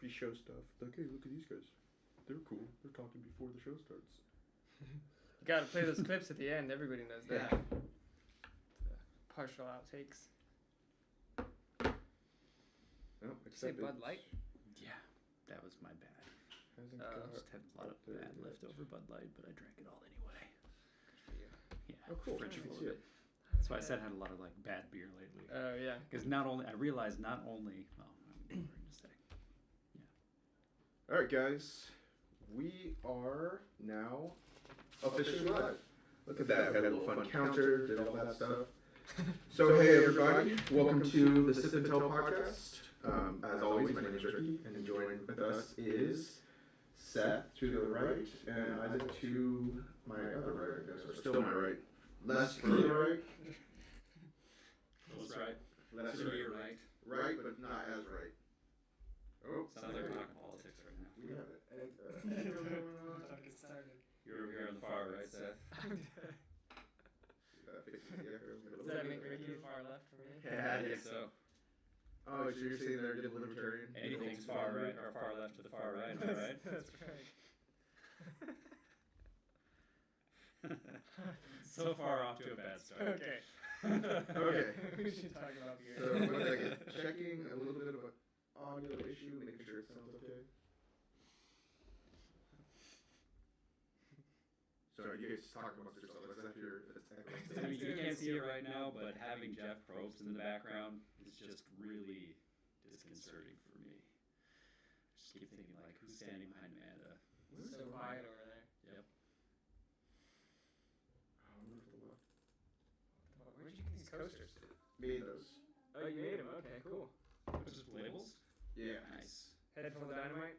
pre-show stuff. Like, hey, look at these guys. They're cool. They're talking before the show starts. You gotta play those clips at the end. Everybody knows that. The partial outtakes. No, Did you say Bud Light? Yeah, that was my bad. Hasn't Just had a lot of bad leftover Bud Light, but I drank it all anyway. Good for you. Yeah, Oh, cool. French Yeah, full see of it. it. That's why I said I had a lot of like bad beer lately. Oh yeah. Because I realized not only, well, I'm going to say, yeah. All right, guys. We are now officially live. Look at that. We had a little fun counter, did all that stuff. So, hey, everybody. Welcome to the SipNTel podcast. As always, my name is Ricky, and joining with us is Seth to the right, and Isaac to my other right, I guess, or still my right. Less further right. Close right. Less To your right. Right, but not as right. Oh, Sounds like we're talking politics right now. we have it. Don't get started. You're over here on the far right, Seth. That fixes the echo. Does that make Ricky far left for me? Yeah, I guess so. Oh, so you're saying they're the libertarian? Anything's far right or far left to the far right, am I right? That's right. So far off to a bad start. Okay. Okay. We should talk about beer. So, 1 second. Checking a little bit of an audio issue, making sure it sounds okay. Sorry, you guys talk amongst yourselves. Let's hear if it's echoing. I mean, you can't see it right now, but having Jeff Probst in the background is just really disconcerting for me. I just keep thinking, like, who's standing behind Amanda? It's so quiet over there. Yep. I wonder if the left Where'd you get these coasters? made those. Oh, you made them. Okay, cool. Just labels? Yeah. Nice. Head full of dynamite.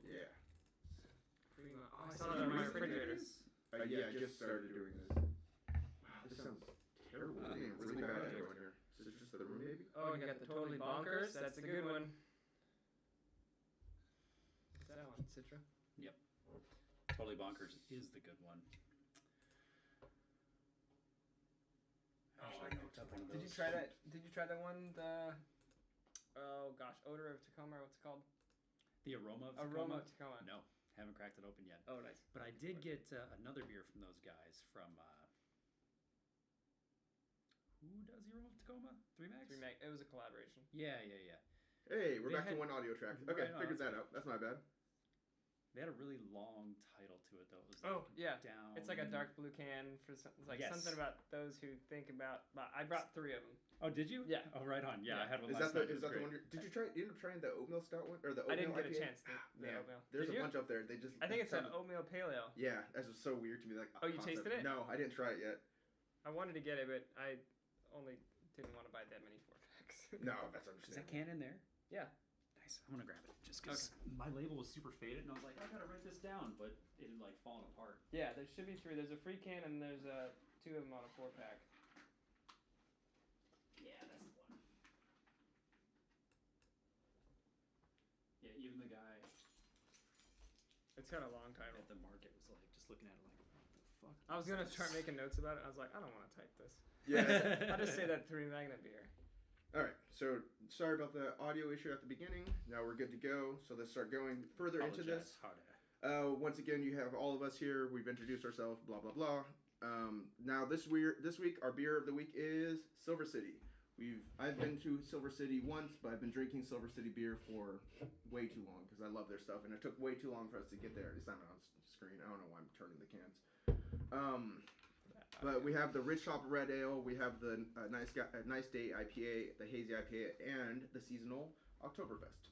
Yeah. Oh, I saw that on my refrigerator. Yeah, I just started doing this. Wow, this sounds terrible. It's getting really bad echo in here. Is this just the room, maybe? Oh, and you got the totally bonkers. That's a good one. What's that one? Citra. Totally Bonkers is the good one. Actually, I picked up one of those. Did you try that? Did you try that one? The odor of Tacoma. What's it called? The Aroma of Tacoma? Aroma of Tacoma. No, haven't cracked it open yet. Oh, nice. But I did get another beer from those guys from, who does the Aroma of Tacoma? 3Max? 3Max. It was a collaboration. Yeah. Hey, we're They back to had- one audio track. Okay, Right on, figured that's that out. That's my bad. They had a really long title to it, though. It was Oh, yeah. down. It's like a dark blue can for some, it's like Yes. something about those who think about. I brought 3 of them. Oh, did you? Yeah. Oh, right on. Yeah, Yeah. I had one Is last that night. the It was great. one? Did you try? You ended up trying the oatmeal stout one or the oatmeal I didn't get IPA? a chance to the Man, oatmeal. there's Did a you? bunch up there. They just. I think it's an sounded- oatmeal pale ale. Yeah, that's just so weird to me. Like, Oh, you tasted it? No, I didn't try it yet. I wanted to get it, but I only didn't want to buy that many 4-packs. No, that's Is that understandable. can in there? Yeah. Nice. I'm gonna grab it just because my label was super faded, and I was like, I gotta write this down, but it had like fallen apart. Yeah, there should be 3. There's a free can and there's 2 of them on a 4-pack. Yeah, that's the one. Yeah, even the guy It's got a long title. at the market was like just looking at it like, what the fuck? I was gonna is start this? making notes about it. I was like, I don't want to type this. Yeah. I'll just say that 3 Magnet beer. All right. So sorry about the audio issue at the beginning. Now we're good to go. So let's start going further into this. Harder. Once again, you have all of us here. We've introduced ourselves. Blah blah blah. Now this week, our beer of the week is Silver City. I've been to Silver City once, but I've been drinking Silver City beer for way too long because I love their stuff, and it took way too long for us to get there. It's not on screen. I don't know why I'm turning the cans. But we have the Rich Hop Red Ale. We have the Nice Day IPA, the Hazy IPA, and the seasonal Oktoberfest.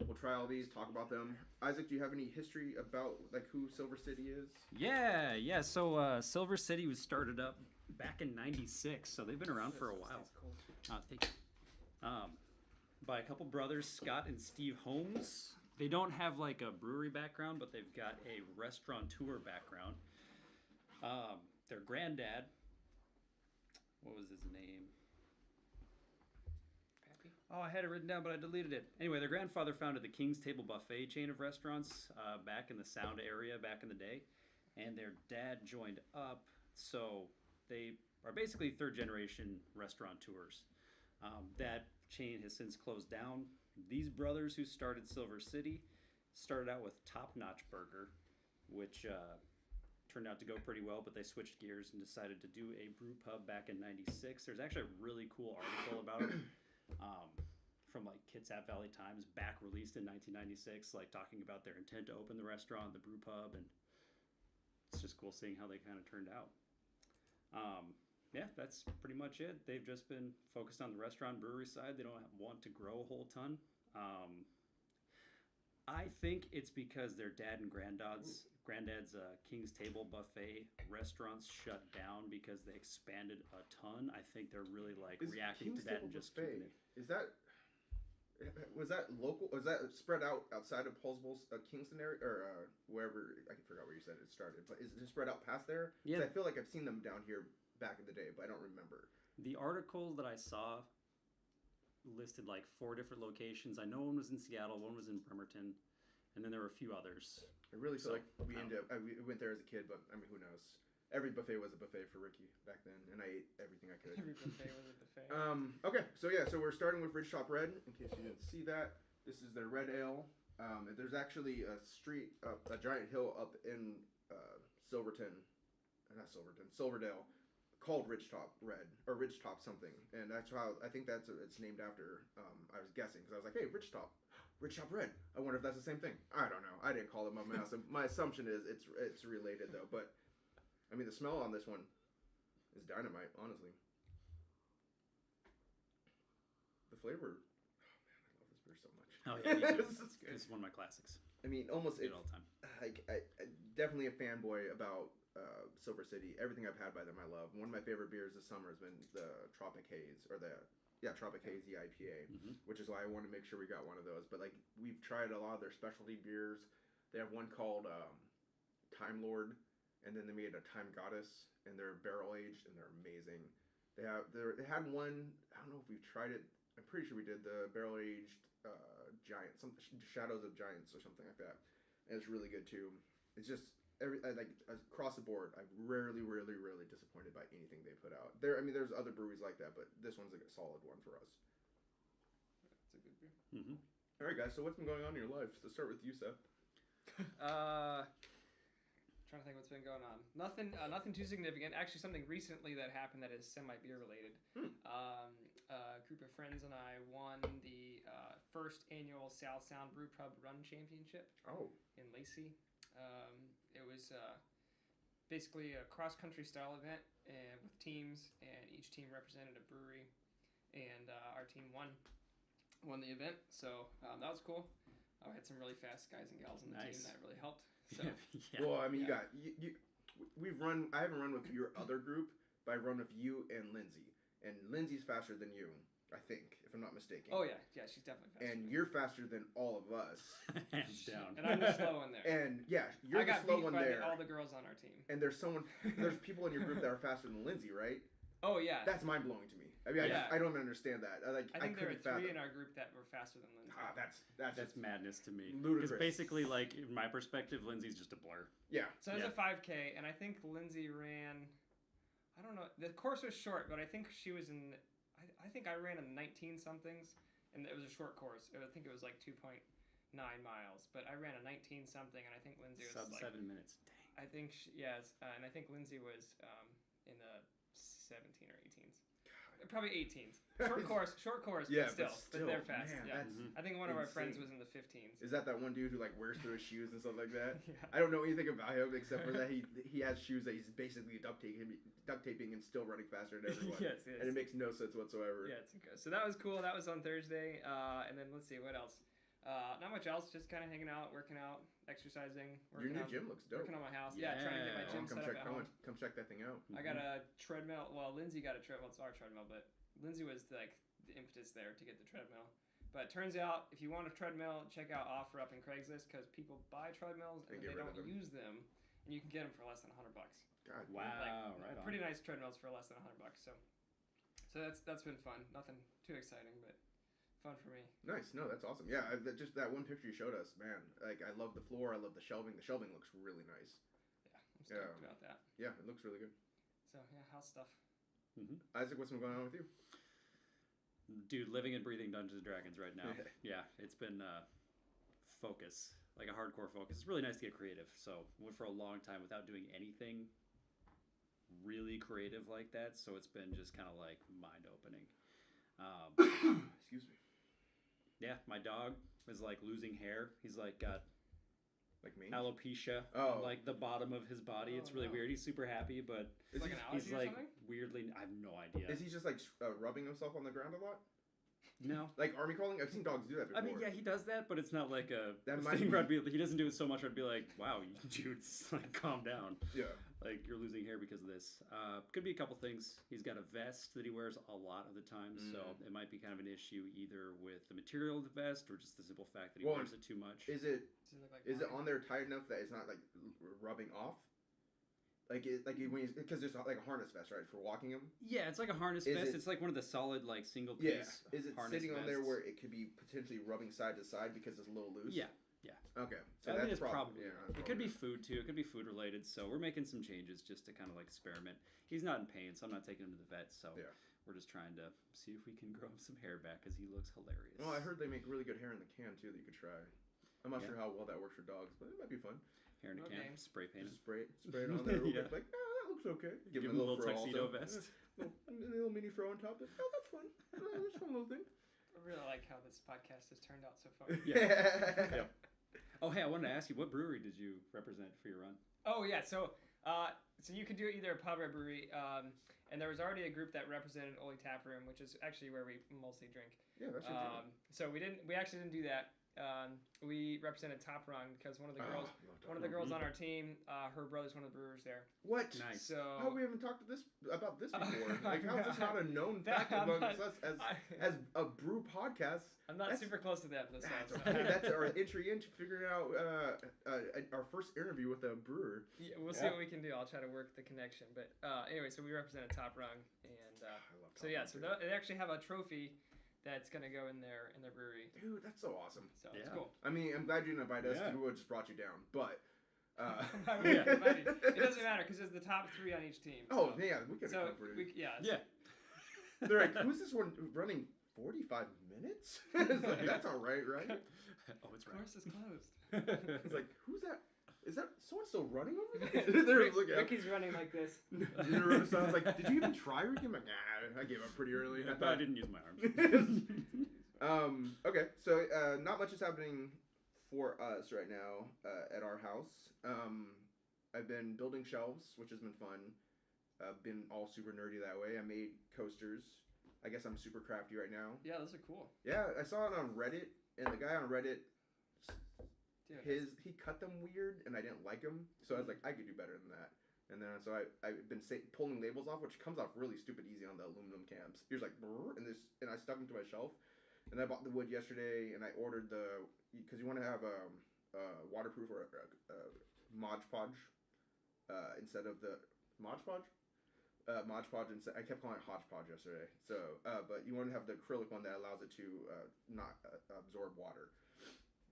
We'll try all these, talk about them. Isaac, do you have any history about like who Silver City is? Yeah. So Silver City was started up back in '96, so they've been around for a while. Thank you. By a couple brothers, Scott and Steve Holmes. They don't have like a brewery background, but they've got a restaurateur background. Their granddad, what was his name? Pappy? Oh, I had it written down, but I deleted it. Anyway, their grandfather founded the King's Table Buffet chain of restaurants back in the Sound area back in the day. And their dad joined up, so they are basically third-generation restaurateurs. That chain has since closed down. These brothers who started Silver City started out with Top Notch Burger, which turned out to go pretty well, but they switched gears and decided to do a brew pub back in '96. There's actually a really cool article about it from like Kitsap Valley Times, back released in 1996, like talking about their intent to open the restaurant, the brew pub, and it's just cool seeing how they kind of turned out. Yeah, that's pretty much it. They've just been focused on the restaurant brewery side. They don't want to grow a whole ton. I think it's because their dad and granddad's King's Table buffet restaurants shut down because they expanded a ton. I think they're really like reacting to that and just keeping it. Was that local? Was that spread out outside of Paulsville, Kingston area, or wherever? I forgot where you said it started, but is it spread out past there? Yeah, I feel like I've seen them down here back in the day, but I don't remember. The article that I saw listed like 4 different locations. I know one was in Seattle, one was in Bremerton, and then there were a few others. I really feel like we went there as a kid, but I mean, who knows? Every buffet was a buffet for Ricky back then, and I ate everything I could. Every buffet was a buffet. Okay, so we're starting with Ridge Top Red. In case you didn't see that, this is their red ale. There's actually a street, a giant hill up in Silverdale, called Ridge Top Red or Ridge Top something, and that's how I think it's named after. I was guessing because I was like, hey, Ridge Top Red. I wonder if that's the same thing. I don't know. I didn't call it my mouse. My assumption is it's related though, but. I mean, the smell on this one is dynamite, honestly. The flavor, oh man, I love this beer so much. Oh yeah, me too. It's one of my classics. I mean, almost all the time. I definitely a fanboy about Silver City. Everything I've had by them, I love. One of my favorite beers this summer has been the Tropic Haze, or Tropic Haze, the IPA, which is why I want to make sure we got one of those. But like, we've tried a lot of their specialty beers. They have one called Time Lord. And then they made a Time Goddess, and they're barrel aged, and they're amazing. They had one. I don't know if we've tried it. I'm pretty sure we did the barrel aged Giant, some Shadows of Giants or something like that, and it's really good too. It's just across the board. I'm rarely disappointed by anything they put out. There's other breweries like that, but this one's a solid one for us. It's a good beer. All right, guys. So what's been going on in your life? Let's start with you, Seth. Trying to think what's been going on. Nothing too significant. Actually, something recently that happened that is semi-beer related. A group of friends and I won the first annual South Sound Brew Pub Run Championship. In Lacey. It was basically a cross-country style event with teams, and each team represented a brewery, and our team won the event. So that was cool. I had some really fast guys and gals on the team that really helped. So. Yeah. Well, I mean, we've run. I haven't run with your other group, but I've run with you and Lindsay. And Lindsay's faster than you, I think, if I'm not mistaken. Oh yeah, she's definitely faster. And you're faster than all of us. Hands down. And I'm the slow one there. And yeah, you're the slow one there. All the girls on our team. And there's people in your group that are faster than Lindsay, right? Oh yeah. That's mind blowing to me. I mean, I don't understand that. I think there are 3 in our group that were faster than Lindsay. That's madness to me. Ludicrous. Because basically, like, in my perspective, Lindsay's just a blur. Yeah. So it was a 5K, and I think Lindsay ran. I don't know. The course was short, but I think she was in. I think I ran in 19 somethings, and it was a short course. I think it was like 2.9 miles, but I ran a 19 something, and I think Lindsay was sub 7 minutes. Dang. I think and I think Lindsay was in the 17 or 18s. Probably 18s. Short course, yeah, but still they're fast. Man, I think one of our friends was in the 15s. Is that one dude who like wears through his shoes and stuff like that? Yeah. I don't know anything about him except for that he has shoes that he's basically duct taping and still running faster than everyone. Yes. And it makes no sense whatsoever. Yeah, it's good. So that was cool. That was on Thursday. And then let's see what else. Not much else. Just kind of hanging out, working out, exercising. Your new gym looks dope. Working on my house. Yeah, trying to get my gym set up at home. Come check that thing out. I got a treadmill. Well, Lindsay got a treadmill. It's our treadmill, but Lindsay was like the impetus there to get the treadmill. But it turns out, if you want a treadmill, check out OfferUp and Craigslist, because people buy treadmills and they don't use them, and you can get them for less than $100. God, wow, right on. Pretty nice treadmills for less than $100. So that's been fun. Nothing too exciting, but fun for me. Nice. No, that's awesome. Yeah, just that one picture you showed us, man. Like, I love the floor. I love the shelving. The shelving looks really nice. Yeah, I'm stoked about that. Yeah, it looks really good. So yeah, house stuff. Isaac, what's been going on with you? Dude, living and breathing Dungeons and Dragons right now. Yeah, it's been focus, like a hardcore focus. It's really nice to get creative. So went for a long time without doing anything really creative like that. So it's been just kind of like mind opening. Excuse me. Yeah, my dog is like losing hair. He's like got Like me? alopecia Oh. on like the bottom of his body. It's really weird. He's super happy, but It's like an allergy he's or like something? weirdly. I have no idea. Is he just like rubbing himself on the ground a lot? No. Like army crawling? I've seen dogs do that before. I mean, yeah, he does that, but it's not like a That might thing be- where I'd be, he doesn't do it so much. I'd be like, wow, dude, like calm down. Yeah. Like you're losing hair because of this. Could be a couple things. He's got a vest that he wears a lot of the time, so it might be kind of an issue either with the material of the vest or just the simple fact that he wears it too much. Is it Does it look like is it mine? on there tight enough that it's not like rubbing off? Like when because there's like a harness vest, right, for walking him. Yeah, it's like a harness Is vest. it- It's like one of the solid like single Yeah. piece. Is it harness sitting on there vests. where it could be potentially rubbing side to side because it's a little loose? Yeah. Okay. So I mean, that's it's probably. yeah. that's It could be probably food too. It could be food related. So we're making some changes just to kind of like experiment. He's not in pain, so I'm not taking him to the vet. So Yeah. we're just trying to see if we can grow him some hair back because he looks hilarious. Well, I heard they make really good hair in the can too that you could try. I'm not Yeah. sure how well that works for dogs, but it might be fun. Hair in a can, Okay. spray paint. Just spray it on there real Yeah. quick. Like, that looks okay. Give him a little fro tuxedo also. vest. Little mini fro on top. That's fun. That's a fun little thing. I really like how this podcast has turned out so far. Yeah. Oh, hey, I wanted to ask you, what brewery did you represent for your run? Oh yeah, so you could do either a pub or a brewery, and there was already a group that represented Oli Tap Room, which is actually where we mostly drink. Yeah, that's your So we actually didn't do that. We represented Top Rung because one of the girls on our team, her brother's one of the brewers there. What? Nice. So How we haven't talked about this before? Like, how is this not a known fact I'm amongst not- us as a brew podcast? I'm not That's- super close to that this That's, time. okay. That's our entry into figuring out our first interview with a brewer. Yeah, we'll see what we can do. I'll try to work the connection. But anyway, so we represented Top Rung, and I love so yeah, so they actually have a trophy that's gonna go in their brewery. Dude, that's so awesome. So it's Yeah. cool. I mean, I'm glad you didn't invite us. 'Cause Yeah. we would have just brought you down. But It doesn't matter because there's the top 3 on each team. Oh so. yeah, we could So have come for you. Yeah. They're like, who's this one running 45 minutes? It's like, that's all right, right? Oh, it's Of right. course, it's closed. It's like, who's that? Is that someone still running over there? They're looking at Ricky's running like this. sounds like, did you even try, Ricky? I'm like, nah, I gave up pretty early. I I thought. didn't use my arms. Okay, so not much is happening for us right now at our house. I've been building shelves, which has been fun. Been all super nerdy that way. I made coasters. I guess I'm super crafty right now. Yeah, those are cool. Yeah, I saw it on Reddit, and the guy on Reddit, Dude, he cut them weird, and I didn't like them. So I was like, I could do better than that. And then so I've been pulling labels off, which comes off really stupid easy on the aluminum cans. You're just like, brrr, and I stuck them to my shelf. And I bought the wood yesterday, and I ordered because you want to have a waterproof or a Mod Podge instead of the Mod Podge. Mod Podge instead. I kept calling it Hodgepodge yesterday. So, but you want to have the acrylic one that allows it to not absorb water.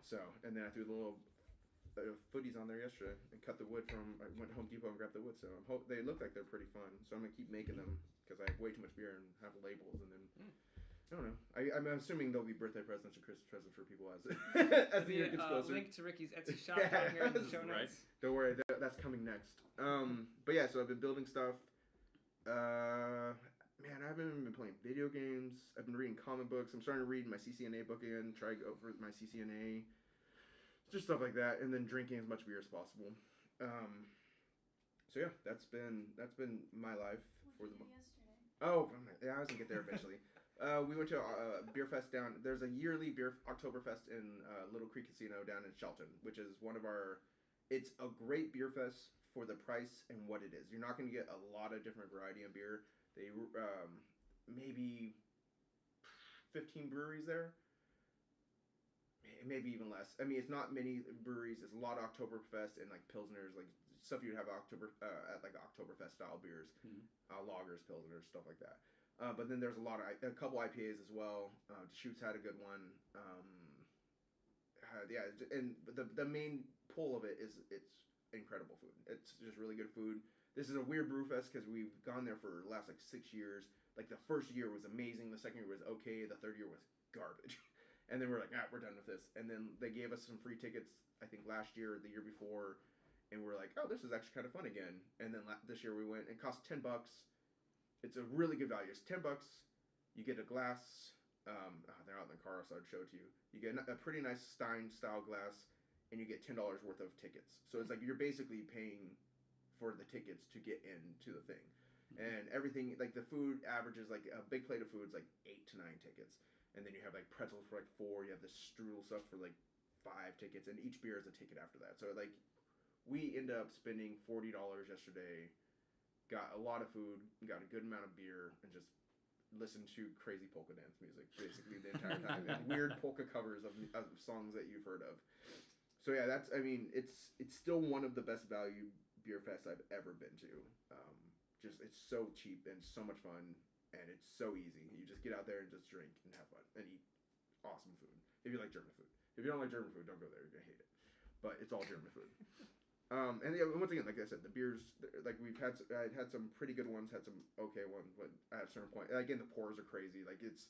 So, and then I threw the little footies on there yesterday and cut the wood from. I went to Home Depot and grabbed the wood. So they look like they're pretty fun. So I'm gonna keep making them because I have way too much beer and have labels, and then. I don't know. I'm assuming there'll be birthday presents or Christmas presents for people as the year gets closer. Link to Ricky's Etsy shop down here in the show Right. notes. Don't worry, that's coming next. But yeah, so I've been building stuff. Man, I haven't even been playing video games. I've been reading comic books. I'm starting to read my CCNA book again. Try to go for my CCNA. Just stuff like that, and then drinking as much beer as possible. So yeah, that's been my life for the month. Oh, yeah, I was gonna get there eventually. We went to a beer fest down. There's a yearly Oktoberfest in Little Creek Casino down in Shelton, which is one of our. It's a great beer fest for the price and what it is. You're not going to get a lot of different variety of beer. They maybe 15 breweries there, maybe even less. I mean, it's not many breweries. It's a lot of Oktoberfest and like pilsners, like stuff you'd have at like Oktoberfest style beers, lagers, pilsners, stuff like that. But then there's a couple IPAs as well. Deschutes had a good one. Yeah, and the main pull of it is it's incredible food. It's just really good food. This is a weird brew fest because we've gone there for the last like 6 years, like the first year was amazing, the second year was okay, the third year was garbage. And then we're like, we're done with this. And then they gave us some free tickets, I think last year or the year before, and we're like, oh, this is actually kind of fun again. And then this year we went. It cost $10. It's a really good value. It's $10. You get a glass. They're out in the car, so I'd show it to you. You get a pretty nice Stein style glass, and you get $10 worth of tickets. So it's like you're basically paying for the tickets to get into the thing. And everything, like the food averages, like a big plate of food is like 8 to 9 tickets. And then you have like pretzels for like 4. You have this strudel stuff for like 5 tickets, and each beer is a ticket after that. So like we end up spending $40 yesterday, got a lot of food, got a good amount of beer, and just listened to crazy polka dance music basically the entire time, and weird polka covers of songs that you've heard of. So yeah, it's still one of the best value beer fests I've ever been to. It's so cheap and so much fun. And it's so easy. You just get out there and just drink and have fun and eat awesome food. If you like German food. If you don't like German food, don't go there. You're going to hate it. But it's all German food. And yeah, once again, like I said, the beers, like I had some pretty good ones, had some okay ones, but at a certain point, again, the pours are crazy. Like it's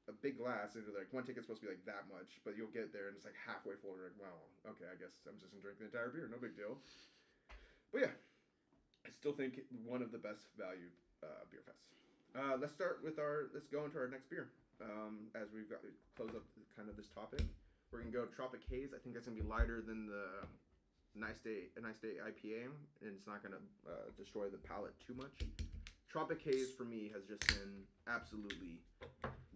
a big glass, and like one ticket's supposed to be like that much, but you'll get there and it's like halfway full. You're like, wow, okay, I guess I'm just going to drink the entire beer. No big deal. But yeah, I still think one of the best value beer fests. Let's go into our next beer. As we've got to close up kind of this topic, we're gonna go Tropic Haze. I think that's gonna be lighter than the Nice Day IPA, and it's not gonna destroy the palate too much. Tropic Haze for me has just been absolutely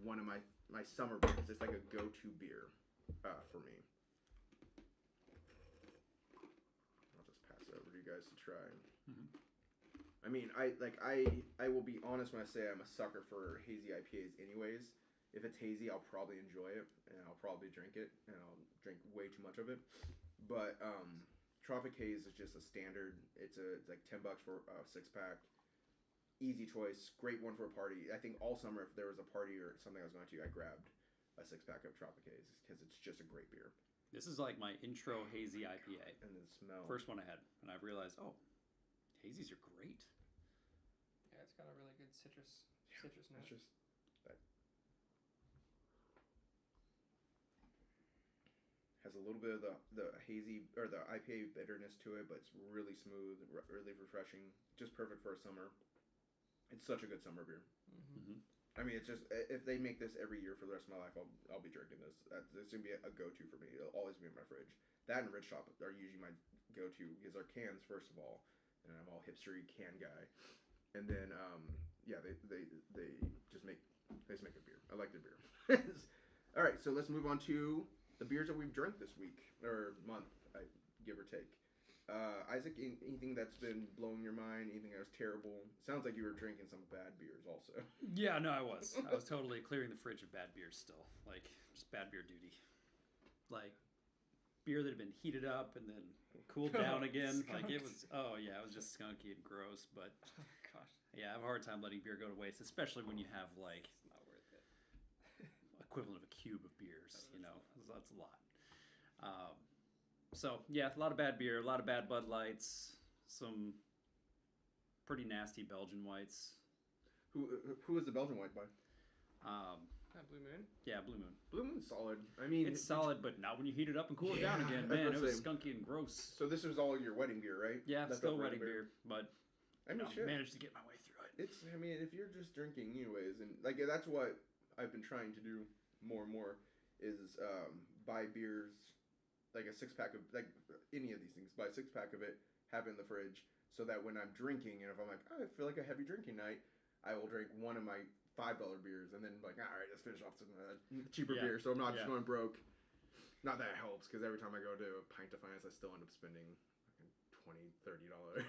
one of my summer beers. It's like a go-to beer for me. I'll just pass it over to you guys to try. Mm-hmm. I mean, I will be honest when I say I'm a sucker for hazy IPAs anyways. If it's hazy, I'll probably enjoy it, and I'll probably drink it, and I'll drink way too much of it. But Tropic Haze is just a standard. It's like $10 for a 6-pack. Easy choice. Great one for a party. I think all summer, if there was a party or something I was going to, I grabbed a 6-pack of Tropic Haze because it's just a great beer. This is like my intro hazy IPA. And the smell. First one I had, and I realized, hazies are great. Yeah, it's got a really good citrus note. It's just that has a little bit of the hazy or the IPA bitterness to it, but it's really smooth, really refreshing, just perfect for a summer. It's such a good summer beer. Mm-hmm. I mean, it's just if they make this every year for the rest of my life, I'll be drinking this. This is gonna be a go-to for me. It'll always be in my fridge. That and Ridge Top are usually my go-to because they're cans first of all. And I'm all hipstery can guy, and then they just make good beer. I like their beer. All right, so let's move on to the beers that we've drank this week or month, give or take. Isaac, anything that's been blowing your mind? Anything that was terrible? Sounds like you were drinking some bad beers also. Yeah, no, I was. I was totally clearing the fridge of bad beers still, like just bad beer duty, like beer that had been heated up and then cooled down again. Like it was, it was just skunky and gross. But gosh, yeah, I have a hard time letting beer go to waste, especially when you have like it's not worth it. equivalent of a cube of beers. That's a lot. So yeah, a lot of bad beer, a lot of bad Bud Lights, some pretty nasty Belgian whites. Who is the Belgian white by? Blue Moon. Yeah, Blue Moon. Blue Moon's solid. I mean, it's solid, but not when you heat it up and cool it down again. Man, it was skunky and gross. So this was all your wedding beer, right? Yeah, still wedding beer, but I managed to get my way through it. I mean, if you're just drinking anyways, and like that's what I've been trying to do more and more is buy beers, like a 6-pack of like any of these things. Buy a 6-pack of it, have it in the fridge, so that when I'm drinking, and if I'm like, I feel like a heavy drinking night, I will drink one of my $5 beers, and then like, all right, let's finish off some cheaper beer, so I'm not just going broke. Not that it helps, because every time I go to a Pint Defiance, I still end up spending $20-$30.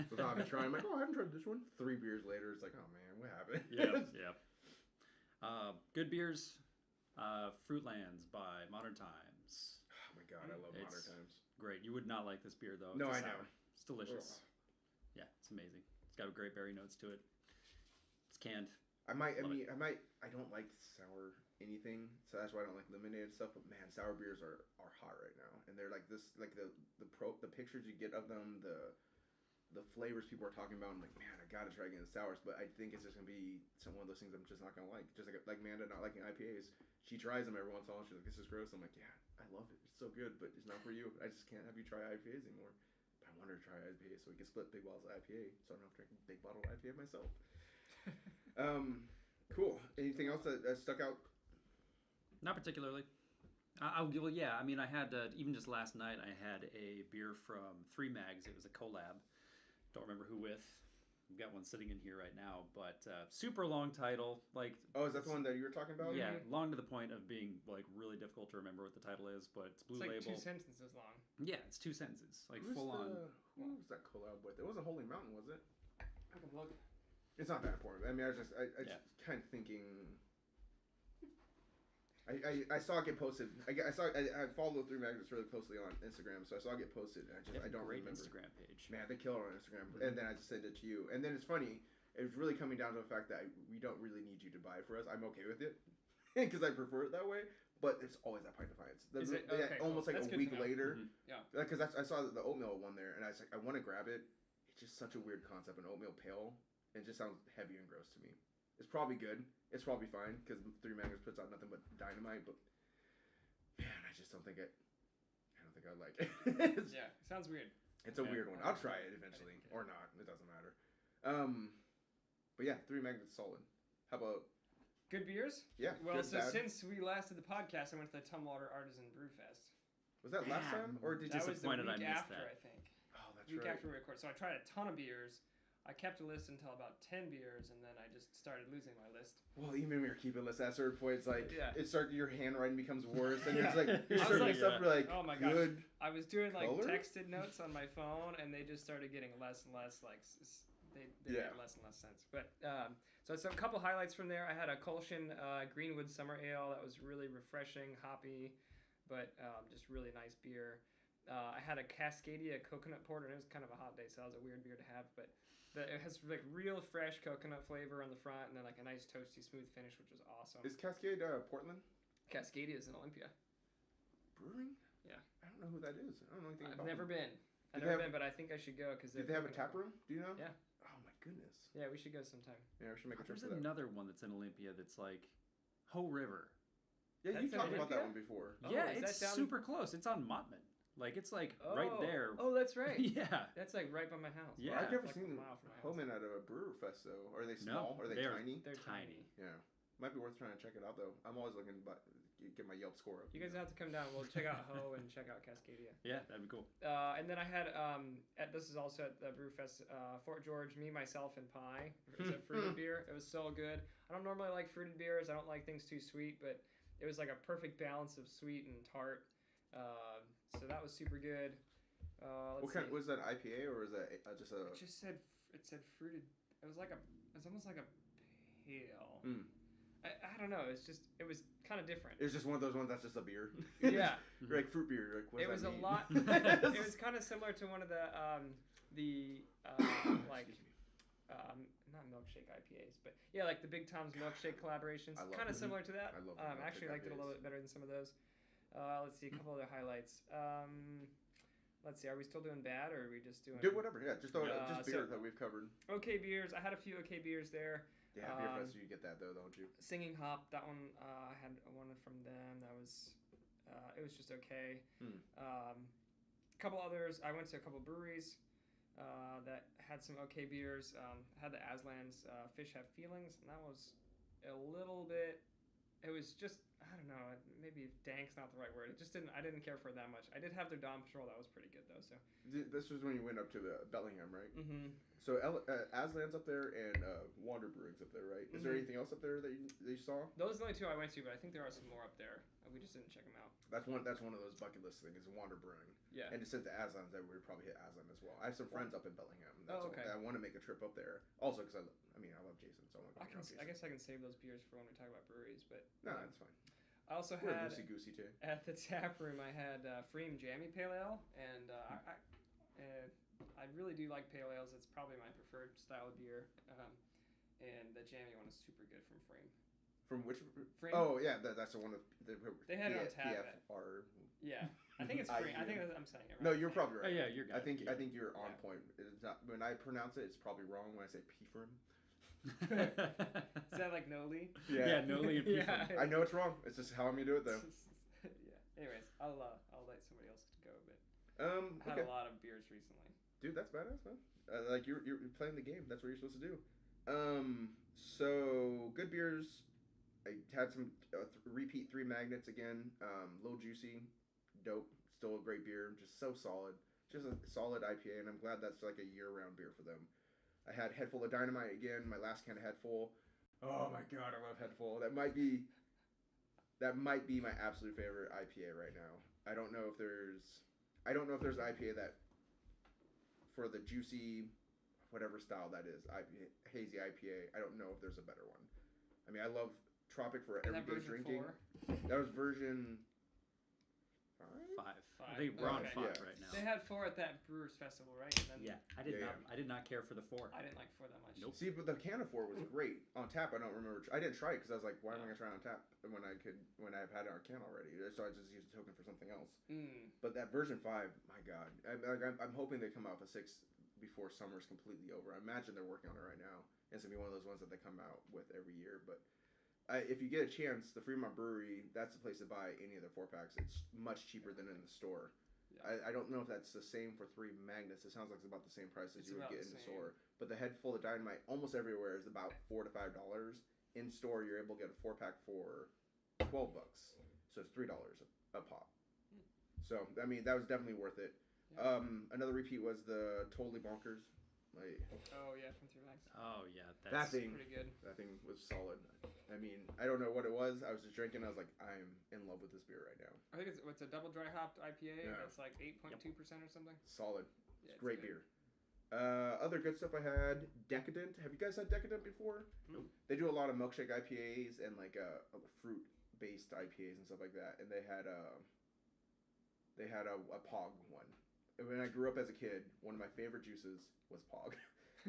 So now I've been trying, I'm like, I haven't tried this one. 3 beers later, it's like, oh man, what happened? Yeah. Good beers, Fruitlands by Modern Times. Oh my god, I love Modern Times. Great. You would not like this beer though. No, I know. It's delicious. Yeah, it's amazing. It's got great berry notes to it. It's canned. I don't like sour anything, so that's why I don't like lemonade stuff. But man, sour beers are hot right now, and they're like this, like the pictures you get of them, the the flavors people are talking about. I'm like, man, I gotta try again the sours, but I think it's just gonna be one of those things I'm just not gonna like. Just like Amanda not liking IPAs. She tries them every once in a while. She's like, this is gross. I'm like, yeah, I love it. It's so good, but it's not for you. I just can't have you try IPAs anymore. But I want her to try IPA so we can split big bottles of IPA, so I don't have to drink a big bottle of IPA myself. Cool. Anything else that stuck out? Not particularly. Well, yeah. I mean, I had even just last night. I had a beer from Three Mags. It was a collab. Don't remember who with. We've got one sitting in here right now, but super long title. Like, oh, is that the one that you were talking about? Yeah, long to the point of being like really difficult to remember what the title is. But it's Blue Label. Label. 2 sentences long. Yeah, it's 2 sentences, like full on. Who was that collab with? It wasn't Holy Mountain, was it? I can look. It's not that important. I mean, I just kind of thinking. I saw it get posted. I follow the Three Magnets really closely on Instagram, so I saw it get posted. I don't great remember. Instagram page. Man, they kill it on Instagram, and then I just sent it to you. And then it's funny. It's really coming down to the fact that we don't really need you to buy for us. I'm okay with it because I prefer it that way. But it's always that pint defiance. Almost like That's a week later. Mm-hmm. Yeah. Because I saw the oatmeal one there, and I was like, I want to grab it. It's just such a weird concept, an oatmeal pale. It just sounds heavy and gross to me. It's probably good. It's probably fine because Three Magnets puts out nothing but dynamite. But man, I just don't think I don't think I like it. Yeah, it sounds weird. It's a weird one. I'll try it eventually or not. It doesn't matter. But yeah, Three Magnets solid. How about good beers? Yeah. Well, good, so bad. since we last did the podcast, I went to the Tumwater Artisan Brew Fest. Was that last time or did you? That was the week I missed after, that. I think. Oh, that's week right. after we recorded. So I tried a ton of beers. I kept a list until about 10 beers, and then I just started losing my list. Well, even when you're keeping lists, at a certain point, it's like your handwriting becomes worse, and Yeah. it's like you're serving stuff for like oh my gosh. good. I was doing like color? texted notes on my phone, and they just started getting less and less like they made less and less sense. But so a couple highlights from there. I had a Kolshin Greenwood Summer Ale that was really refreshing, hoppy, but just really nice beer. I had a Cascadia Coconut Porter, and it was kind of a hot day, so that was a weird beer to have, but. It has like real fresh coconut flavor on the front, and then like a nice toasty smooth finish, which was awesome. Is Cascade Portland? Cascadia is in Olympia. Brewing? Yeah. I don't know who that is. I don't know anything about I've never them. been. I've never been, but I think I should go because. Did they have a tap room? Do you know? Yeah. Oh my goodness. Yeah, we should go sometime. Yeah, we should make a trip There's for that. another one that's in Olympia that's like Ho River. Yeah, you That's in talked about that Olympia? one before. Oh, Yeah, is it's that down- super close. It's on Mottman. Like it's like right there. Oh, that's right. Yeah. That's like right by my house. Yeah. I've never Like seen a mile from my house. Homan at a brewer fest though. Are they small? Are they they're tiny? They're tiny. Yeah, might be worth trying to check it out though. I'm always looking to get my Yelp score up. You guys have to come down. We'll check out Ho and check out Cascadia. Yeah, that'd be cool. And then I had this is also at the Brewfest, Fort George, Me, Myself, and Pie. It's a fruited beer. It was so good. I don't normally like fruited beers. I don't like things too sweet, but it was like a perfect balance of sweet and tart. So that was super good. Was that IPA or was that just a? It said fruited. It was almost like a pale. Mm. I don't know. It was kind of different. It's just one of those ones that's just a beer. Yeah. You're like fruit beer. You're like, what It does was that a mean? lot. It was kind of similar to one of the like not milkshake IPAs, but yeah, like the Big Tom's milkshake collaborations. I love Kind of them. similar to that. I love I the actually milkshake liked it a little IPAs. bit better than some of those. Let's see a couple other highlights. Let's see. Are we still doing bad, or are we just doing? Do whatever. Yeah, just just beer so- that we've covered. Okay beers. I had a few okay beers there. Yeah, beer fest. You get that though, don't you? Singing Hop. That one I had one from them. That was it was just okay. A couple others. I went to a couple breweries that had some okay beers. Had the Aslan's Fish Have Feelings, and that was a little bit. It was just I don't know. Maybe dank's not the right word. I didn't care for it that much. I did have their Dom Patrol. That was pretty good though. So This was when you went up to the Bellingham, right? mm-hmm. So Aslan's up there and Wander Brewing's up there, right? Is there Mhm. anything else up there that you saw? Those are the only two I went to, but I think there are some more up there. We just didn't check them out. That's one of those bucket list things. Is Wander Brewing. Yeah. And it says the Aslan's that we'd probably hit Aslan as well. I have some friends up in Bellingham. Oh, okay. I want to make a trip up there. Also, because I love Jason, so I want to go I guess I can save those beers for when we talk about breweries, but No, that's fine. I also We're had loosey goosey too. at the tap room. I had Freem Jammy Pale Ale, and I really do like pale ales. It's probably my preferred style of beer, and the jammy one is super good from Freem. From which? Freem? Oh yeah, that's the one of They had it on tap. PFR. Yeah, I think it's free. I think I'm saying it right. No, you're probably Oh right. yeah, you're good. I think you're on point. It's not, when I pronounce it, it's probably wrong when I say Pfrim. Is that like Noli? Yeah, Noli and Yeah. Pfrim. I know it's wrong. It's just how I'm gonna do it though. Yeah. Anyways, I'll let somebody else go a bit. I had Okay. a lot of beers recently. Dude, that's badass, man. Like you're playing the game. That's what you're supposed to do. So good beers. I had some repeat 3 magnets again. Little juicy, dope. Still a great beer. Just so solid. Just a solid IPA, and I'm glad that's like a year-round beer for them. I had Head Full of Dynamite again. My last can of Head Full. Oh my god, I love Head Full. That might be my absolute favorite IPA right now. I don't know if there's IPA that for the juicy, whatever style that is, hazy IPA. I don't know if there's a better one. I mean, I love Tropic for everyday drinking. 4? That was version 5. 5. I think we're on 5 yeah. right now. They had 4 at that Brewers Festival, right? And then Yeah, I did not care for the 4. I didn't like 4 that much. Nope. See, but the can of 4 was great on tap. I don't remember. I didn't try it because I was like, why am I gonna try it on tap when I've had it on can already? So I just used a token for something else. But that version 5, my god, I'm hoping they come out with a 6 before summer's completely over. I imagine they're working on it right now. It's gonna be one of those ones that they come out with every year. But if you get a chance, the Fremont Brewery, that's the place to buy any of their 4-packs. It's much cheaper than in the store. Yeah. I don't know if that's the same for 3 magnets. It sounds like it's about the same price as It's you would about get the in the same. store. But the Head Full of Dynamite almost everywhere is about $4 to $5. In store, you're able to get a 4-pack for $12. So it's $3 a pop. So I mean, that was definitely worth it. Yeah. Another repeat was the Totally Bonkers. Like, Oh yeah, from 3 Max. Oh yeah, that that's thing, Pretty good. that thing was solid. I mean, I don't know what it was. I was just drinking. I was like, I'm in love with this beer right now. I think it's a double dry hopped IPA. Yeah. That's like 8.2% or something. Solid. Yeah, It's great good. beer. Other good stuff I had, Decadent. Have you guys had Decadent before? Nope. They do a lot of milkshake IPAs and like fruit-based IPAs and stuff like that. And they had a Pog one. And when I grew up as a kid, one of my favorite juices was Pog.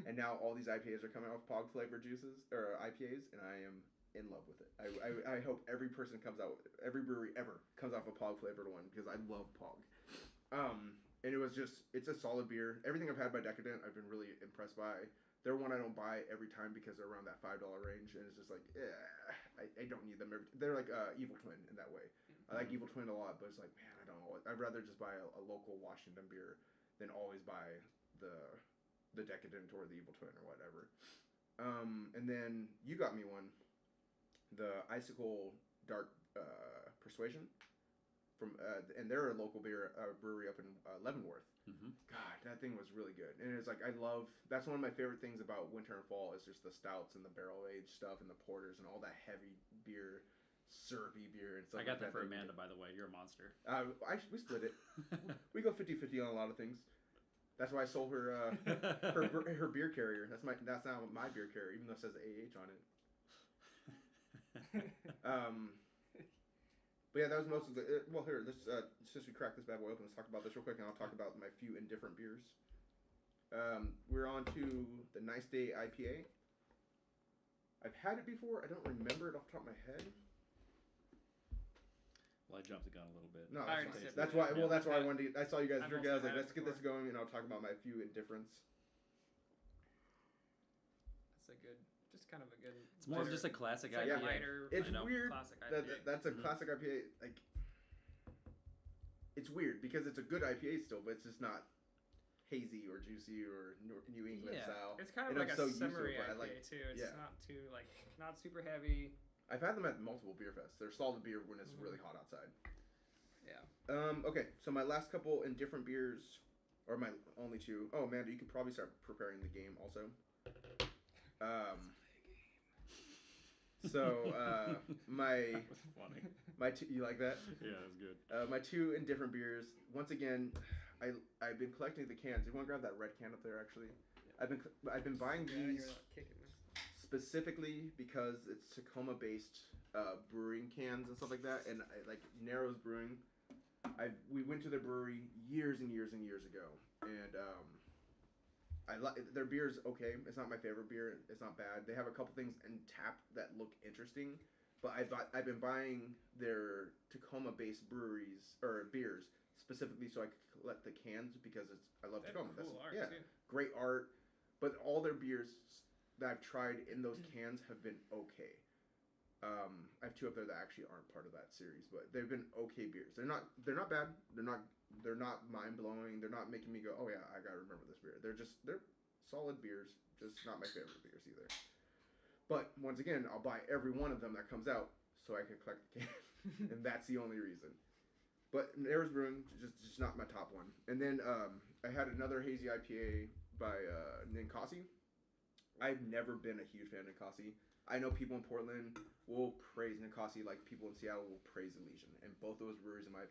And now all these IPAs are coming out with Pog flavored juices or IPAs, and I am in love with it. I hope every brewery ever comes out with a Pog flavored one because I love Pog. And it's a solid beer. Everything I've had by Decadent, I've been really impressed by. They're one I don't buy every time because they're around that $5 range, and it's just like, I don't need them. They're like Evil Twin in that way. I like Evil Twin a lot, but it's like, man, I don't know. I'd rather just buy a local Washington beer than always buy the Decadent or the Evil Twin or whatever. And then you got me one, the Icicle Dark Persuasion from, and they're a local brewery up in Leavenworth. Mm-hmm. God, that thing was really good. And it's like, that's one of my favorite things about winter and fall is just the stouts and the barrel aged stuff and the porters and all that heavy beer, syrupy beer and stuff. I got like that for Amanda, by the way. You're a monster. We split it. We go 50-50 on a lot of things. That's why I sold her her beer carrier. That's now my beer carrier, even though it says AH on it. But yeah, that was most of the. Well, here, let's since we cracked this bad boy open, let's talk about this real quick, and I'll talk about my few indifferent beers. We're on to the Nice Day IPA. I've had it before. I don't remember it off the top of my head. Well, I jumped the gun a little bit. No, I that's already fine. sipped That's it. why. Well, Yeah. that's why I wanted. I saw you guys I've drinking. I was also like, had let's it get this going, and I'll talk about my few indifferents. That's a good, just kind of a good. It's more of just a classic It's like IPA. a lighter, It's I know. weird. classic IPA. That's a Mhm. classic IPA. Like, it's weird because it's a good IPA still, but it's just not hazy or juicy or New England Yeah, style. it's kind of And like I'm a so used to it, summery but I IPA like- too. It's yeah. not super heavy. I've had them at multiple beer fests. They're solid beer when it's really hot outside. Yeah. Okay, so my last couple indifferent beers, or my only two. Oh, Amanda, you could probably start preparing the game also. So my That was funny. two, you like that? Yeah, that was good. My two indifferent beers. Once again, I've been collecting the cans. You want to grab that red can up there? Actually, I've been buying Yeah, these you're not kicking me. specifically because it's Tacoma-based brewing cans and stuff like that, and like Narrows Brewing. We went to their brewery years and years and years ago, and their beer's okay. It's not my favorite beer. It's not bad. They have a couple things in tap that look interesting, but I've been buying their Tacoma-based breweries or beers specifically so I could collect the cans because I love They have Tacoma. cool art, yeah, too. great art, but all their beers that I've tried in those cans have been okay. I have 2 up there that actually aren't part of that series, but they've been okay beers. They're not bad. They're not mind blowing. They're not making me go, oh yeah, I gotta remember this beer. They're solid beers, just not my favorite beers either. But once again, I'll buy every one of them that comes out so I can collect the can, and that's the only reason. But Air's Brewing, just not my top one. And then I had another hazy IPA by Ninkasi. I've never been a huge fan of Ninkasi. I know people in Portland will praise Ninkasi like people in Seattle will praise Elysian. And both those breweries, in my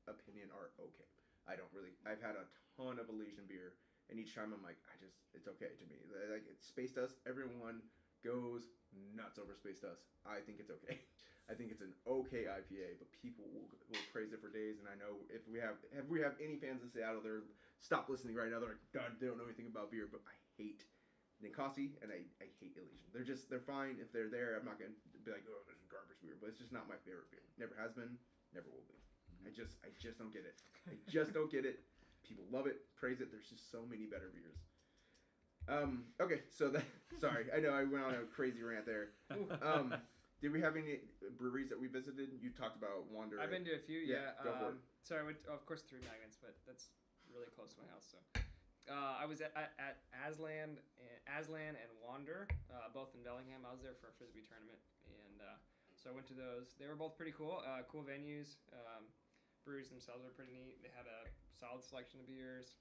opinion, are okay. I've had a ton of Elysian beer, and each time I'm like, it's okay to me. Like, Space Dust, everyone goes nuts over Space Dust. I think it's okay. I think it's an okay IPA, but people will praise it for days. And I know if we have any fans in Seattle, they're stop listening right now. They're like, God, they don't know anything about beer. But I hate Ninkasi and I hate Elysian. They're fine if they're there. I'm not gonna be like, oh, this is garbage beer, but it's just not my favorite beer. Never has been, never will be. I just don't get it. I just don't get it. People love it, praise it. There's just so many better beers. Okay, so sorry, I know I went on a crazy rant there. Did we have any breweries that we visited? You talked about Wander. I've been to a few, yeah. Go for it. So I went, of course, 3 Magnets, but that's really close to my house. So I was at Aslan and Wander, both in Bellingham. I was there for a frisbee tournament, and so I went to those. They were both pretty cool. Cool venues. Breweries themselves are pretty neat. They had a solid selection of beers.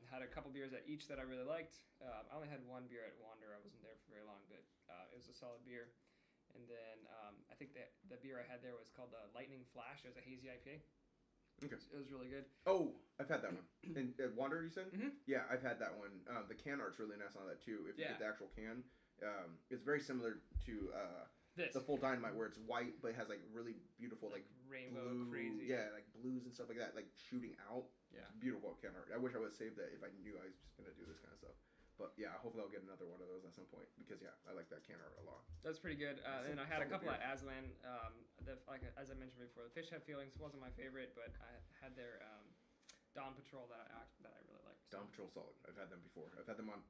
Had a couple beers at each that I really liked. I only had 1 beer at Wander. I wasn't there for very long, but it was a solid beer. And then I think that the beer I had there was called the Lightning Flash. It was a hazy IPA. Okay. It was really good. Oh, I've had that one. And Wander, you said? Mm-hmm. Yeah, I've had that one. The can art's really nice on that too. If you get the actual can, it's very similar to the Full Dynamite, where it's white but it has like really beautiful like rainbow blue, crazy. yeah, like blues and stuff like that, like shooting out. Yeah, it's beautiful can art. I wish I would have saved that if I knew I was just gonna do this kind of stuff. But yeah, hopefully I'll get another one of those at some point because yeah, I like that can art a lot. That's pretty good. And I had a couple at Aslan. As I mentioned before, the Fish Have Feelings wasn't my favorite, but I had their Dawn Patrol that I really liked. Dawn Patrol solid. I've had them before. I've had them on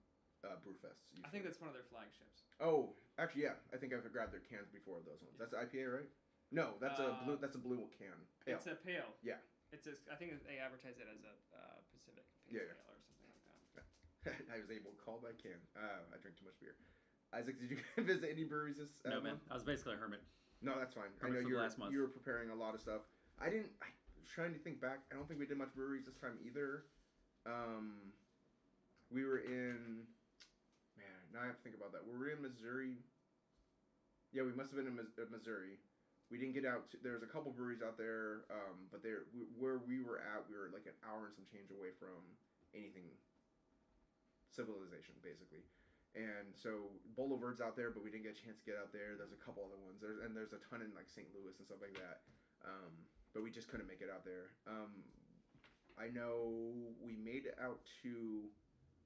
Brewfest. I think that's one of their flagships. Oh, actually, yeah. I think I've grabbed their cans before of those ones. That's IPA, right? No, that's a blue. That's a blue can. Pale. It's a pale. Yeah. I think they advertise it as a Pacific Pale Ale or something like that. I was able to call by can. I drink too much beer. Isaac, did you visit any breweries this No, man. month? I was basically a hermit. No, that's fine. Hermit I know for last month. you were preparing a lot of stuff. I was trying to think back. I don't think we did much breweries this time either. We were in. Man, now I have to think about that. Were we in Missouri? Yeah, we must have been in Missouri. We didn't get out. There's a couple breweries out there, but where we were at, we were like an hour and some change away from anything civilization, basically. And so Boulevarde's out there, but we didn't get a chance to get out there. There's a couple other ones. There's a ton in like St. Louis and stuff like that. But we just couldn't make it out there. I know we made it out to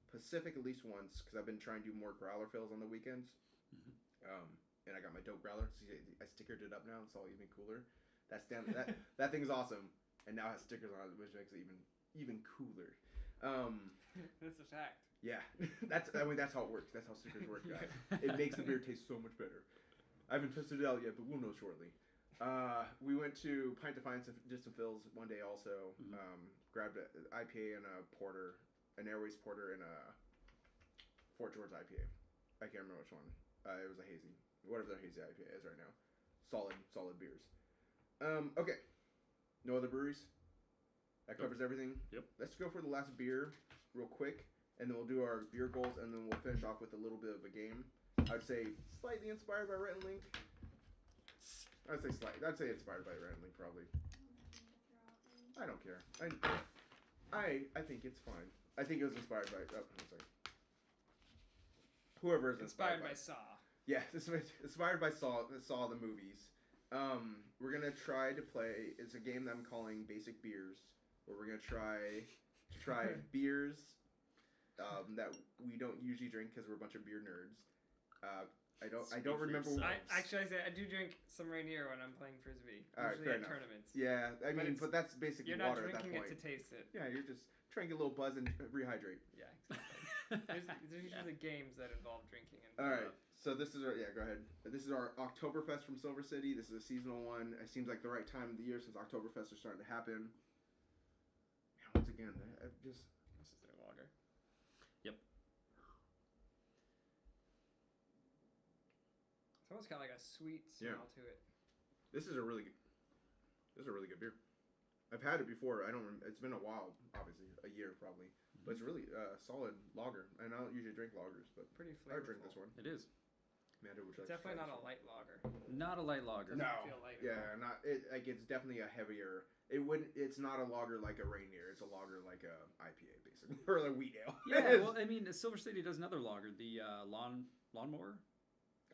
Pacific at least once because I've been trying to do more growler fills on the weekends. Mm-hmm. And I got my dope growler. I stickered it up now. It's all even cooler. That thing's awesome. And now it has stickers on it, which makes it even cooler. That's a fact. Yeah, that's how it works. That's how stickers work, guys. It makes the beer taste so much better. I haven't tested it out yet, but we'll know shortly. We went to Pint Defiance and Distant Fills one day also. Mm-hmm. Grabbed an IPA and a porter, an Airways porter and a Fort George IPA. I can't remember which one. It was a hazy. Whatever their hazy IPA is right now. Solid beers. Okay. No other breweries? That covers everything? Yep. Let's go for the last beer real quick, and then we'll do our beer goals, and then we'll finish off with a little bit of a game. I'd say slightly inspired by Rhett and Link. I'd say inspired by Rhett and Link, probably. I don't care. I think it's fine. I think it was inspired by... Oh, I'm sorry. Whoever is inspired by Saw. Yeah, this is inspired by Saw the movies. We're going to try to play... It's a game that I'm calling Basic Beers, where we're going to try beers that we don't usually drink because we're a bunch of beer nerds. I don't Speak for remember. yourself. I do drink some Rainier when I'm playing frisbee. All right, Usually fair at enough. tournaments. Yeah, I mean, it's- but that's basically You're not water at that drinking point. it to taste it. Yeah, you're just trying to get a little buzz and rehydrate. Yeah, exactly. There's usually games that involve drinking. And All right, so this is our go ahead. This is our Oktoberfest from Silver City. This is a seasonal one. It seems like the right time of the year since Oktoberfest are starting to happen. Man, once again, I just This is their lager. It's almost got like a sweet smell to it. this is a really good beer. I've had it before. It's been a while, obviously, a year probably, but it's really solid lager. And I don't usually drink lagers, but Pretty I flavorful. drink this one. It is. Amanda, would you It's like to try definitely not this a one? light lager. Not a light lager. No. Feel lighter. Yeah, not it. Like it's definitely a heavier. It wouldn't. It's not a lager like a Rainier. It's a lager like a IPA, basically, or a wheat ale. Yeah, well, I mean, Silver City does another lager, the lawnmower.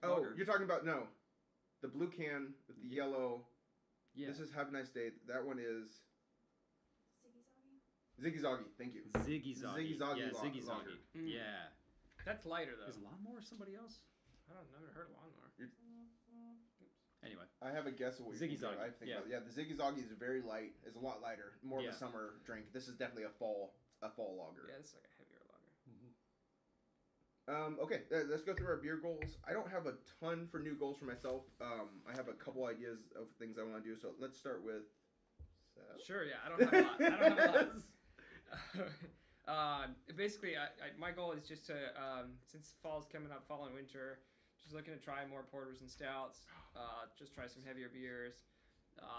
Oh, lager. you're talking about the blue can with the yellow. Yeah. This is Have a Nice Day. That one is Ziggy Zoggy. Thank you. Ziggy Zoggy. Ziggy Zoggy Yeah, la- Ziggy lager. Zoggy. Mm. Yeah. That's lighter though. Is lawnmower somebody else? I don't never heard of lawnmower. Anyway. I have a guess of what Ziggy you're thinking. Zoggy, I think yeah. about it. Yeah, the Ziggy Zoggy is very light. It's a lot lighter. More of Yeah. a summer drink. This is definitely a fall lager. Yeah, it's like a heavier lager. Okay, let's go through our beer goals. I don't have a ton for new goals for myself. I have a couple ideas of things I want to do. So let's start with. Seth. Sure, yeah. I don't have a lot. I don't have a lot. Basically, my goal is just to, since fall's coming up, fall and winter, just looking to try more porters and stouts. Just try some heavier beers.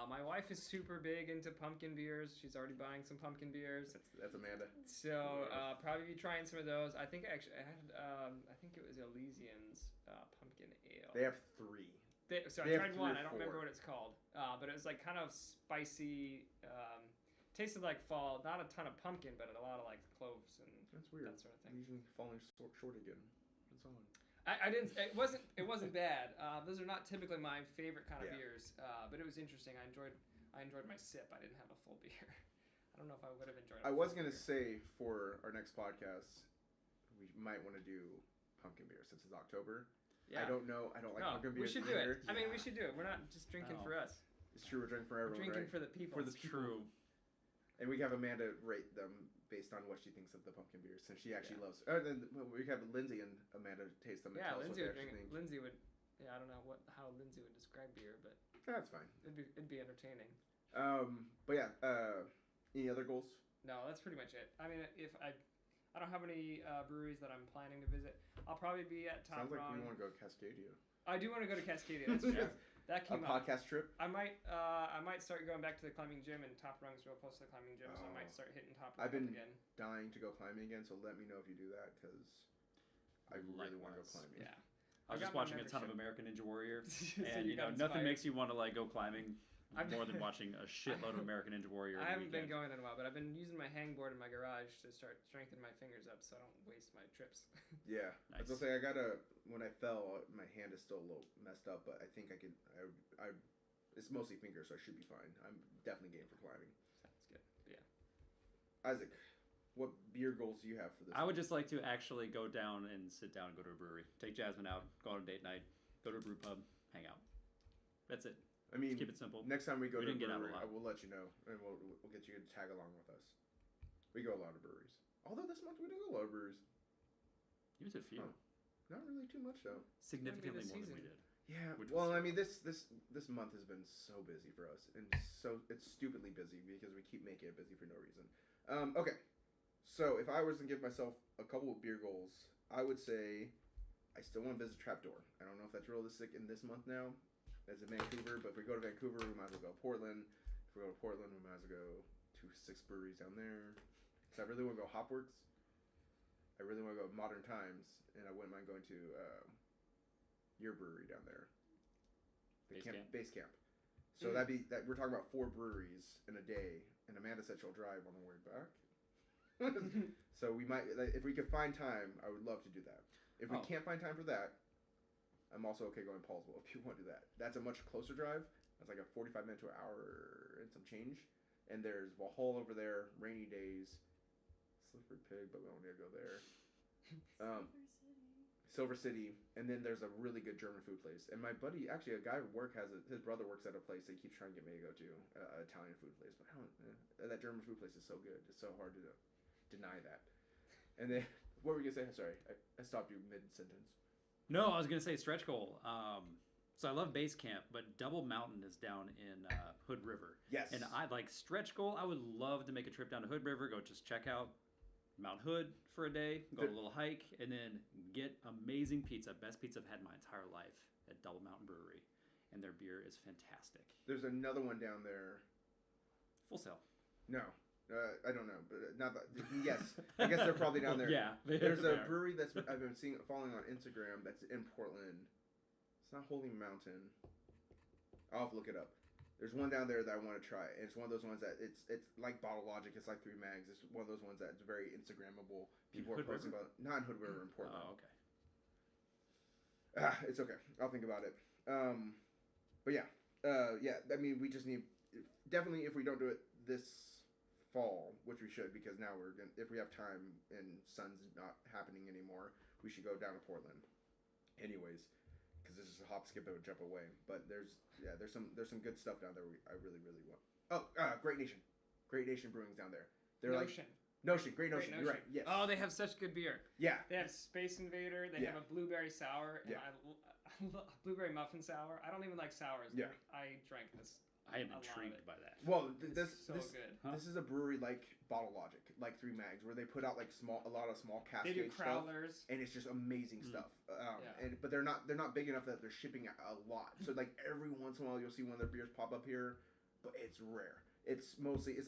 My wife is super big into pumpkin beers. She's already buying some pumpkin beers. That's Amanda. So probably be trying some of those. I think I had I think it was Elysian's pumpkin ale. They have 3. I They have tried 3 one. or I don't remember 4. what it's called. But it was like kind of spicy. Tasted like fall. Not a ton of pumpkin, but a lot of like cloves and That's weird. that sort of thing. Usually falling short again. That's on. I didn't. It wasn't bad. Those are not typically my favorite kind of Yeah. beers. But it was interesting. I enjoyed my sip. I didn't have a full beer. I don't know if I would have enjoyed it. I was gonna say for our next podcast, we might want to do pumpkin beer since it's October. Yeah. I don't know. I don't like No, pumpkin we beer. should do it. I mean, we should do it. We're not just drinking Oh. for us. It's true. We're drinking for We're everyone, drinking right? for the people. For the people. True. And we have Amanda rate them based on what she thinks of the pumpkin beers, since she actually loves. Then we have Lindsay and Amanda taste them and Yeah, tell us what Lindsay they would actually drink. think. Lindsay would. Yeah, I don't know how Lindsay would describe beer, but That's fine. it'd be entertaining. But yeah. Any other goals? No, that's pretty much it. I mean, if I don't have any breweries that I'm planning to visit. I'll probably be at Top Sounds like Rung. we want to go to Cascadia. I do want to go to Cascadia. That's true. That A came up. podcast trip. I might start going back to the climbing gym, and Top Rung's real close to the climbing gym, so I might start hitting Top Rung I've been up again. dying to go climbing again, so let me know if you do that, because I really want to go Likewise. climbing. Yeah. I was I've just got my watching a ton of membership. American Ninja Warrior, So and you got nothing inspired. makes you want to like go climbing I've- more than watching a shitload of American Ninja Warrior. I haven't every been weekend. going in a while, but I've been using my hangboard in my garage to start strengthening my fingers up, so I don't waste my trips. Yeah, I was Nice. gonna say when I fell, my hand is still a little messed up, but I think I could. It's mostly fingers, so I should be fine. I'm definitely game for climbing. Sounds good. Yeah. Isaac, what beer goals do you have for this? I would just like to actually go down and sit down and go to a brewery. Take Jasmine out, go on a date night, go to a brew pub, hang out. That's it. I mean, Keep it simple. next time we go We to a didn't get out a brewery, lot. I will let you know, and we'll get you to tag along with us. We go a lot of breweries. Although this month we didn't go a lot of breweries. You went to a few. Huh. Not really too much though. Significantly this more than we season. did. Yeah. Which Well, was I mean, this month has been so busy for us, and so it's stupidly busy because we keep making it busy for no reason. Okay. So if I was to give myself a couple of beer goals, I would say I still want to visit Trapdoor. I don't know if that's realistic in this month now. That's in Vancouver, but if we go to Vancouver, we might as well go to Portland. If we go to Portland, we might as well go to 6 breweries down there. Because I really want to go Hopworks. I really want to go Modern Times, and I wouldn't mind going to your brewery down there. Base camp. So that'd be that. We're talking about 4 breweries in a day, and Amanda said she'll drive on the way back. So we might, if we could find time, I would love to do that. If we can't find time for that, I'm also okay going to Paulsville if you want to do that. That's a much closer drive. That's like a 45-minute to an hour and some change. And there's Valhalla over there, rainy days, Slippery Pig, but we don't need to go there. Silver City, and then there's a really good German food place. And my buddy, actually, a guy at work his brother works at a place that he keeps trying to get me to go to, an Italian food place. But I don't. That German food place is so good. It's so hard to deny that. And then what were you gonna say? Sorry, I stopped you mid sentence. No, I was gonna say stretch goal. So I love base camp, but Double Mountain is down in Hood River. Yes. And I like stretch goal. I would love to make a trip down to Hood River, go just check out Mount Hood for a day, go on a little hike, and then get amazing pizza. Best pizza I've had in my entire life at Double Mountain Brewery. And their beer is fantastic. There's another one down there. Full Sail. No. I don't know, but not that. Yes, I guess they're probably down there. Yeah. There's a brewery that's I've been following on Instagram that's in Portland. It's not Holy Mountain. I'll have to look it up. There's one down there that I want to try. And it's one of those ones that it's like Bottle Logic. It's like 3 Mags. It's one of those ones that's very Instagrammable. People are posting about not in Hood River in Portland. Oh, okay. It's okay. I'll think about it. But yeah, yeah. I mean, we just need definitely if we don't do it this fall, which we should because now if we have time and sun's not happening anymore, we should go down to Portland. Anyways. Because this is a hop, skip, and a jump away. But there's some good stuff down there. I really want. Oh, Great Nation Brewing's down there. They're Notion. Great Notion. You're right. Yes. Oh, they have such good beer. Yeah. They have Space Invader. They have a blueberry sour. And Yeah. I love blueberry muffin sour. I don't even like sours. Yeah. I drank this. I am intrigued by that. Well, It's this good. Huh? This is a brewery like Bottle Logic, like 3 Mags, where they put out like a lot of small They cascade do stuff, crowlers. and it's just amazing stuff. Yeah. But they're not big enough that they're shipping a lot. So like every once in a while you'll see one of their beers pop up here, but it's rare. It's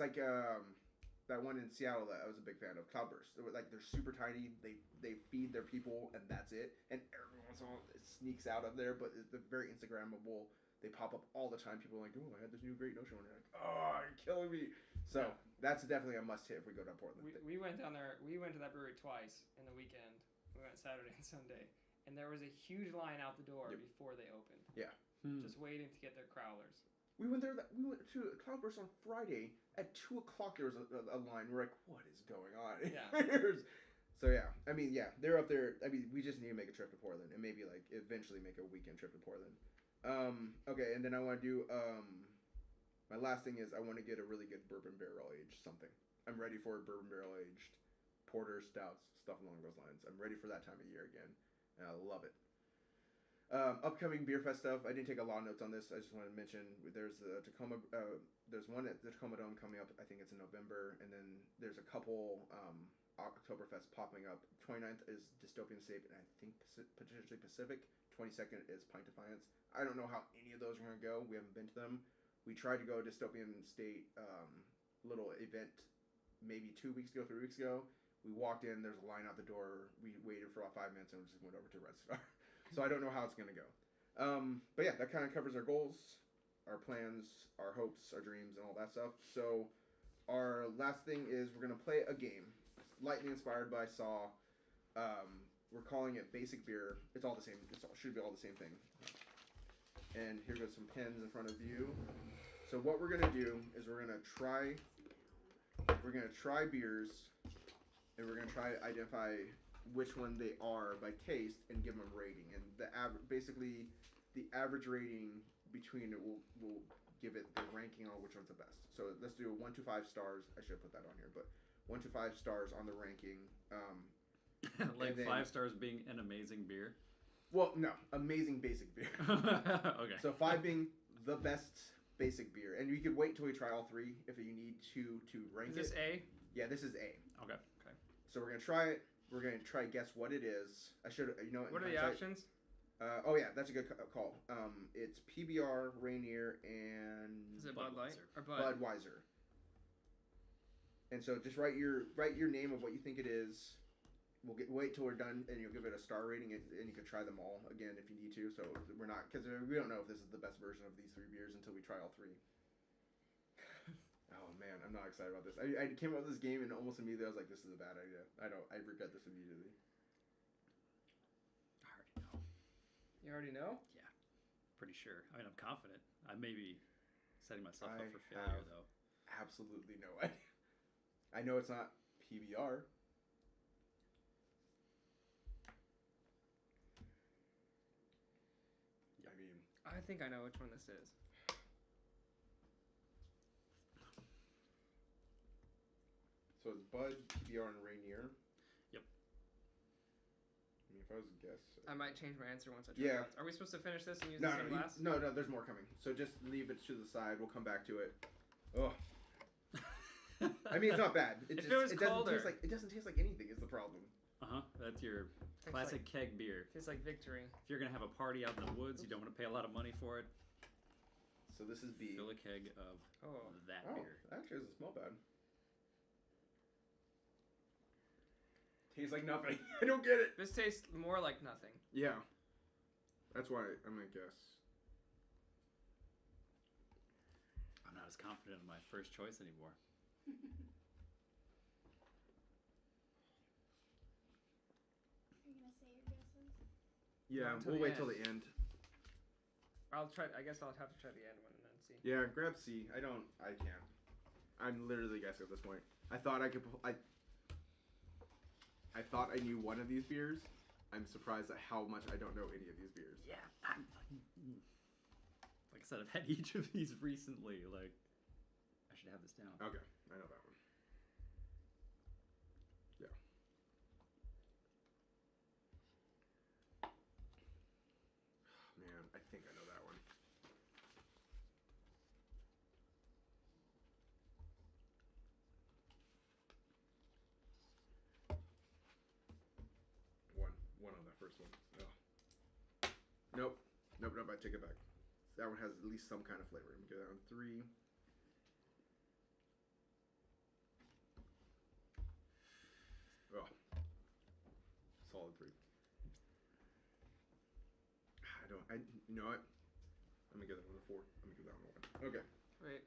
like that one in Seattle that I was a big fan of, Cloudburst. They're super tiny. They feed their people and that's it. And every once in a while it sneaks out of there, but they're very Instagrammable. They pop up all the time. People are like, "Oh, I had this new Great Notion one." And you're like, "Oh, you're killing me." So that's definitely a must-hit if we go down Portland. We went down there. We went to that brewery twice in the weekend. We went Saturday and Sunday, and there was a huge line out the door before they opened. Yeah. Just waiting to get their crowlers. We went there. We went to Cloudburst on Friday at 2:00. There was a line. We're like, "What is going on?" Yeah. So yeah, I mean, yeah, they're up there. I mean, we just need to make a trip to Portland and maybe like eventually make a weekend trip to Portland. Okay, and then I want to do my last thing is I want to get a really good bourbon barrel aged something. I'm ready for a bourbon barrel aged porter, stouts, stuff along those lines. I'm ready for that time of year again, and I love it. Upcoming beer fest stuff. I didn't take a lot of notes on this. I just wanted to mention there's the Tacoma. There's one at the Tacoma Dome coming up. I think it's in November, and then there's a couple Oktoberfest popping up. 29th is Dystopian State, and I think potentially Pacific. 22nd is Pint Defiance. I don't know how any of those are going to go. We haven't been to them. We tried to go to Dystopian State little event maybe 2 weeks ago, 3 weeks ago. We walked in. There's a line out the door. We waited for about 5 minutes and we just went over to Red Star. So I don't know how it's going to go. But yeah, that kind of covers our goals, our plans, our hopes, our dreams, and all that stuff. So our last thing is we're going to play a game. Lightly inspired by Saw. We're calling it Basic Beer. It's all the same. Should be all the same thing. And here goes some pens in front of you. So what we're gonna do is we're gonna try beers, and we're gonna try to identify which one they are by taste and give them a rating. And the average rating between it will give it the ranking on which one's the best. So let's do 1 to 5 stars. I should have put that on here, but 1 to 5 stars on the ranking. Like 5 stars being an amazing beer. Well, no, amazing basic beer. Okay. So 5 being the best basic beer, and you could wait till we try all 3 if you need to rank it. Is this A? Yeah, this is A. Okay. So we're gonna try it. We're gonna try to guess what it is. I should, What are the options? Oh yeah, that's a good call. It's PBR, Rainier, and Is it Bud Light or Budweiser. And so just write your name of what you think it is. Wait till we're done, and you'll give it a star rating, and you can try them all again if you need to. So we're not, because we don't know if this is the best version of these 3 beers until we try all 3. Oh man, I'm not excited about this. I came up with this game, and almost immediately I was like, "This is a bad idea." I regret this immediately. I already know. You already know? Yeah. Pretty sure. I mean, I'm confident. I may be setting myself up for have failure, though. Absolutely no idea. I know it's not PBR. think I know which one this is. So it's Bud, PBR, and Rainier. Yep. I mean, if I was to guess. I might change my answer once I try. Yeah. Are we supposed to finish this and use No, the same glass? no, there's more coming. So just leave it to the side. We'll come back to it. Oh. I mean, it's not bad. If it was colder. It doesn't taste like anything is the problem. That's your classic keg beer. Tastes like victory. If you're gonna have a party out in the woods, you don't want to pay a lot of money for it. So this is B. Fill a keg of that beer. Actually, doesn't smell bad. Tastes like nothing. I don't get it. This tastes more like nothing. Yeah. That's why I'm gonna guess. I'm not as confident in my first choice anymore. Are you gonna say your guesses? Yeah, until we'll the wait till the end. I'll try. I guess I'll have to try the end one and then see. Yeah, grab C. I can't. I'm literally guessing at this point. I thought I could. I thought I knew one of these beers. I'm surprised at how much I don't know any of these beers. Yeah, like I said, I've had each of these recently. Like, I should have this down. Okay, I know that one. Yeah. Man, I think I know that one. One on that first one. Oh. Nope. I take it back. That one has at least some kind of flavor. Let me give that one 3. Oh. Solid 3. You know what? I'm gonna give that one a 4. I'm gonna give that one a 1. Okay. Wait.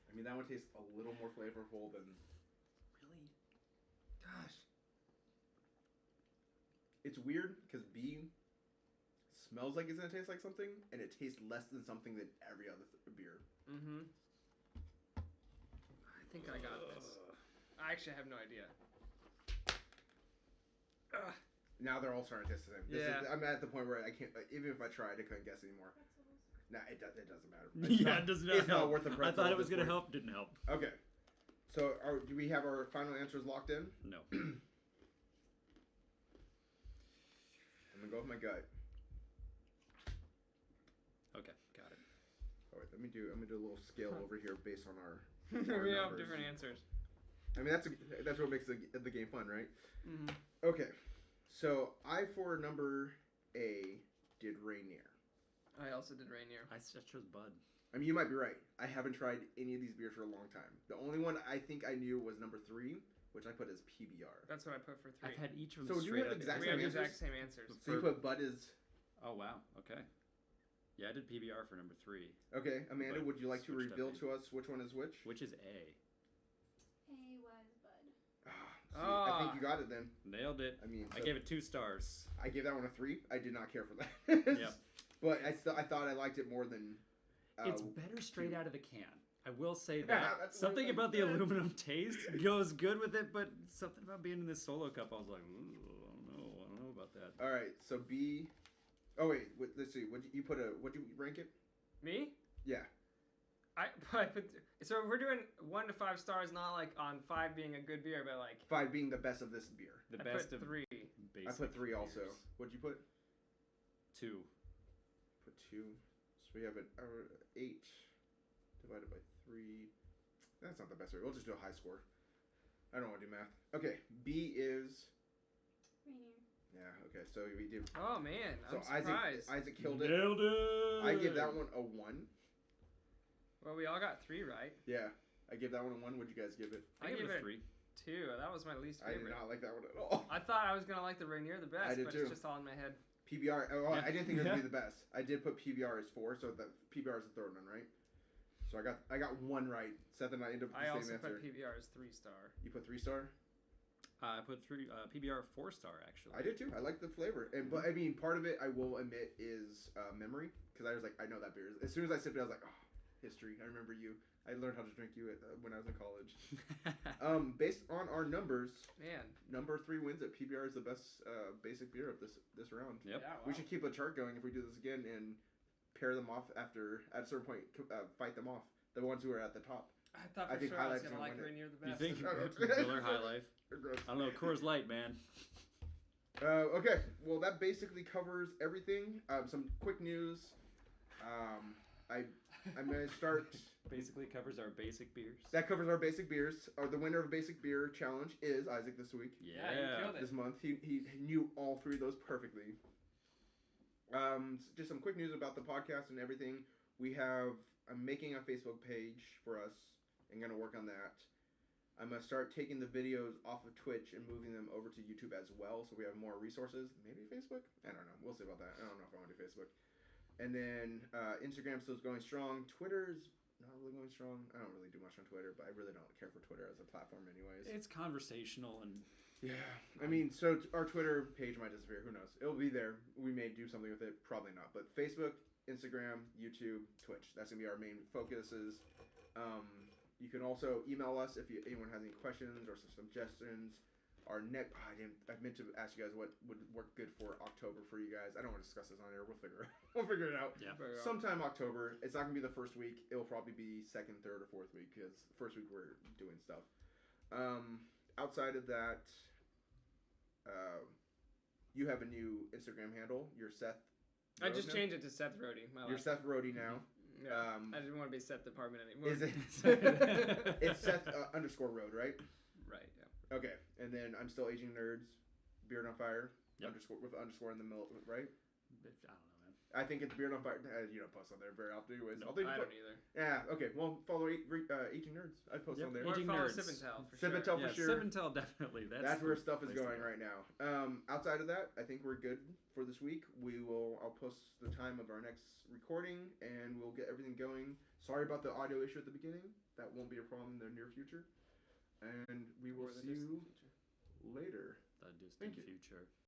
I mean, that one tastes a little more flavorful than... Really? Gosh. It's weird, because B smells like it's gonna taste like something, and it tastes less than something than every other beer. Mm-hmm. I think I got this. I actually have no idea. Ugh. Now they're all starting to taste the same. I'm at the point where I can't... even if I tried, I couldn't guess anymore. Pretzels. Nah, it doesn't matter. It does not. It's not worth the pretzel. I thought it at was this gonna point. help. Didn't help. Okay. So, do we have our final answers locked in? No. I'm gonna go with my gut. Okay, got it. Oh wait, I'm gonna do a little scale over here based on our. We have numbers. different answers. I mean, that's what makes the game fun, right? Mm-hmm. Okay, so I for number A did Rainier. I also did Rainier. I just chose Bud. I mean, you might be right. I haven't tried any of these beers for a long time. The only one I think I knew was number 3, which I put as PBR. That's what I put for 3. I've had each of So them do you straight have up. exact We have the same exact answers? same answers. So you put Bud as... Oh wow. Okay. Yeah, I did PBR for number 3, Okay, Amanda, But would you like to switched up reveal in. to us which one is which? which is A. A was Bud. I think you got it then. Nailed it. I mean, I gave it 2 stars. I gave that one a 3. I did not care for that. Yep. But I thought I liked it more than... It's better straight out of the can. I will say Yeah, that. that's Something what I about the said. aluminum taste goes good with it, but something about being in this solo cup, I was like, ooh, I don't know about that. All right, so B... Oh, wait, let's see. What'd you rank it? Me? Yeah. I put... So we're doing 1 to 5 stars, not like on 5 being a good beer, but like... 5 being the best of this beer. The I best put of 3. basic I put 3 also. beers. What'd you put? 2. Put 2. So we have an 8 divided by 3. That's not the best way. We'll just do a high score. I don't want to do math. Okay, B is... Rainier. Yeah, okay, so we did... Oh man, So I'm surprised. Isaac killed it. Nailed it! I gave that one a 1. Well, we all got 3 right. Yeah, I gave that one a 1. What'd you guys give it? I gave gave it it a 3. 2. That was my least I did favorite. not like that one at all. I thought I was gonna like the Rainier the best, I did but too. it's just all in my head. PBR, Yeah. I didn't think it was Yeah. going to be the best. I did put PBR as 4, so the PBR is the third one, right? So I got 1 right. Seth and I ended up with I the also same answer. put PBR as 3-star. You put 3 star? I put 3 PBR 4-star actually. I did too. I like the flavor, but I mean, part of it I will admit is memory, because I was like, I know that beer. As soon as I sipped it, I was like, oh, history. I remember you. I learned how to drink you when I was in college. Based on our numbers, Man. number 3 wins at PBR is the best basic beer of this round. Yep. Yeah, wow. We should keep a chart going if we do this again and pair them off after, at a certain point, fight them off. The ones who are at the top. I thought I for think sure I was Highlight's gonna gonna like win her it. and you're the You best. think Miller High Life? I don't know. Coors Light, man. Okay, well that basically covers everything. Some quick news. I'm gonna start. Basically covers our basic beers. That covers our basic beers. The winner of Basic Beer Challenge is Isaac this week. Yeah. you killed it. This month, he knew all 3 of those perfectly. Just some quick news about the podcast and everything. I'm making a Facebook page for us and gonna work on that. I'm gonna start taking the videos off of Twitch and moving them over to YouTube as well, so we have more resources. Maybe Facebook? I don't know. We'll see about that. I don't know if I want to do Facebook. And then Instagram still is going strong. Twitter's not really going strong. I don't really do much on Twitter, but I really don't care for Twitter as a platform anyways. It's conversational and Yeah. I mean, so our Twitter page might disappear. Who knows? It'll be there. We may do something with it. Probably not. But Facebook, Instagram, YouTube, Twitch. That's going to be our main focuses. You can also email us if anyone has any questions or some suggestions. I meant to ask you guys what would work good for October for you guys. I don't want to discuss this on air. We'll figure it out. yeah. Sometime October. It's not gonna be the first week. It'll probably be second, third, or fourth week because first week we're doing stuff. Outside of that, you have a new Instagram handle. You're Seth. I just now? changed it to Seth Rohde. You're Seth Rohde now. Yeah. I didn't want to be Seth Department anymore. Is it? It's Seth _ Road, right? Right. Yeah. Okay, and then I'm still Aging Nerds, Beard on Fire, Yep. with underscore in the middle, right? I don't know, man. I think it's Beard on Fire. You don't post on there very often, anyways. No, I don't either. Yeah. Okay. Well, follow Aging Nerds. I post Yep. on there. Or Aging follow Nerds. SipNTel for SipNTel sure. for sure. SipNTel definitely. That's where the stuff is place to going go. right now. Outside of that, I think we're good for this week. I'll post the time of our next recording, and we'll get everything going. Sorry about the audio issue at the beginning. That won't be a problem in the near future. And we will Or the see distant you future. later. The distant Thank you. future.